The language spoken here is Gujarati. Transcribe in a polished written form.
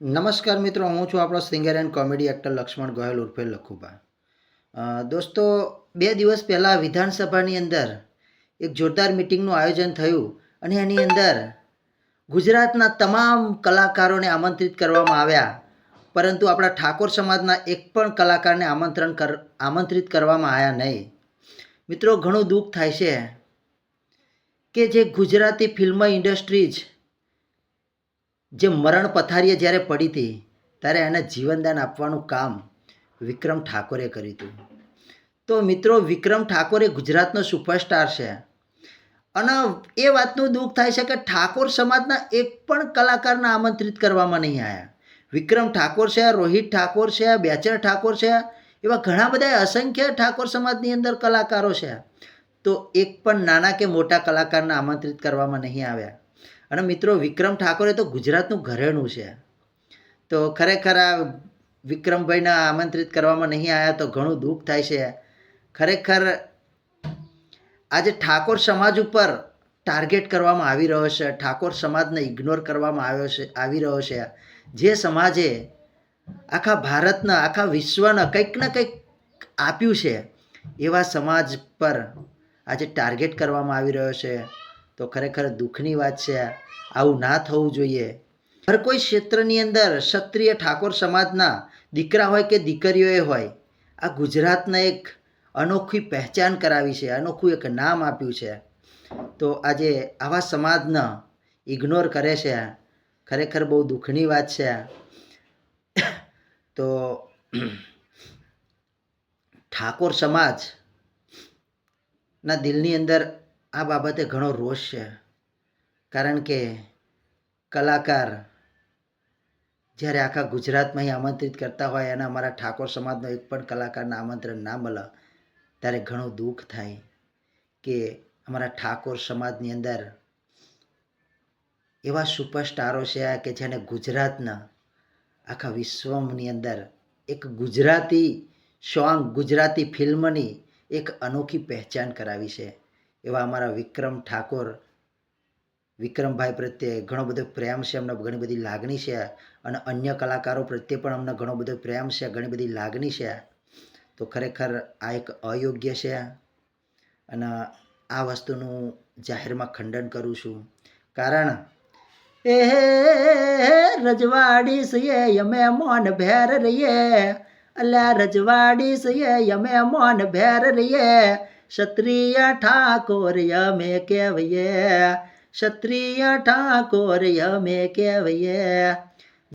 નમસ્કાર મિત્રો, હું છું આપણો singer and comedy actor Laxman Goyal ઉર્ફે લખુબા. દોસ્તો, 2 દિવસ પહેલાં વિધાનસભાની અંદર એક જોરદાર મિટિંગનું આયોજન થયું અને એની અંદર ગુજરાતના તમામ કલાકારોને આમંત્રિત કરવામાં આવ્યા, પરંતુ આપણા ઠાકોર સમાજના એક પણ કલાકારને આમંત્રિત કરવામાં આવ્યા નહીં. મિત્રો, ઘણું દુઃખ થાય છે કે જે ગુજરાતી ફિલ્મ ઇન્ડસ્ટ્રીઝ જે મરણ પથારીએ જ્યારે પડી હતી ત્યારે એને જીવનદાન આપવાનું કામ વિક્રમ ઠાકોરે કર્યું હતું. તો મિત્રો, વિક્રમ ઠાકોર એ ગુજરાતનો સુપરસ્ટાર છે અને એ વાતનું દુઃખ થાય છે કે ઠાકોર સમાજના એક પણ કલાકારને આમંત્રિત કરવામાં નહીં આવ્યા. વિક્રમ ઠાકોર છે, રોહિત ઠાકોર છે, બેચર ઠાકોર છે, એવા ઘણા બધા અસંખ્ય ઠાકોર સમાજની અંદર કલાકારો છે, તો એક પણ નાના કે મોટા કલાકારને આમંત્રિત કરવામાં નહીં આવ્યા. અને મિત્રો, વિક્રમ ઠાકોરે તો ગુજરાતનું ઘરેણું છે, તો ખરેખર આ વિક્રમભાઈને આમંત્રિત કરવામાં નહીં આવ્યા તો ઘણું દુઃખ થાય છે. ખરેખર આજે ઠાકોર સમાજ ઉપર ટાર્ગેટ કરવામાં આવી રહ્યો છે, ઠાકોર સમાજને ઇગ્નોર કરવામાં આવી રહ્યો છે. જે સમાજે આખા ભારતના, આખા વિશ્વના કંઈક ને કંઈક આપ્યું છે, એવા સમાજ પર આજે ટાર્ગેટ કરવામાં આવી રહ્યો છે, તો ખરેખર દુઃખની વાત છે. આવું ના થવું જોઈએ. હર કોઈ ક્ષેત્રની અંદર ક્ષત્રિય ઠાકોર સમાજના દીકરા હોય કે દીકરીઓએ હોય, આ ગુજરાતને એક અનોખી પહેચાન કરાવી છે, અનોખું એક નામ આપ્યું છે, તો આજે આવા સમાજને ઇગ્નોર કરે છે, ખરેખર બહુ દુઃખની વાત છે. તો ઠાકોર સમાજના દિલની અંદર આ બાબતે ઘણો રોષ છે, કારણ કે કલાકાર જ્યારે આખા ગુજરાતમાં આમંત્રિત કરતા હોય અને અમારા ઠાકોર સમાજનો એક પણ કલાકારને આમંત્રણ ના મળે ત્યારે ઘણું દુઃખ થાય કે અમારા ઠાકોર સમાજની અંદર એવા સુપરસ્ટારો છે કે જેને ગુજરાતના આખા વિશ્વની અંદર એક ગુજરાતી સોંગ, ગુજરાતી ફિલ્મની એક અનોખી પહેચાન કરાવી છે. એવા અમારા વિક્રમ ઠાકોર, વિક્રમભાઈ પ્રત્યે ઘણો બધો પ્રેમ છે, અમને ઘણી બધી લાગણી છે, અને અન્ય કલાકારો પ્રત્યે પણ અમને ઘણો બધો પ્રેમ છે, ઘણી બધી લાગણી છે. તો ખરેખર આ એક અયોગ્ય છે અને આ વસ્તુનું જાહેરમાં ખંડન કરું છું. કારણ એ રજવાડી છીએ અમે મોન ભેર રહીએ, અલ્યા રજવાડી છીએ અમે મોન ભેર રહીએ, ક્ષત્રિય ઠાકોર અમે કહેવાઈએ, ક્ષત્રિય ઠાકોર અમે કહેવાઈએ.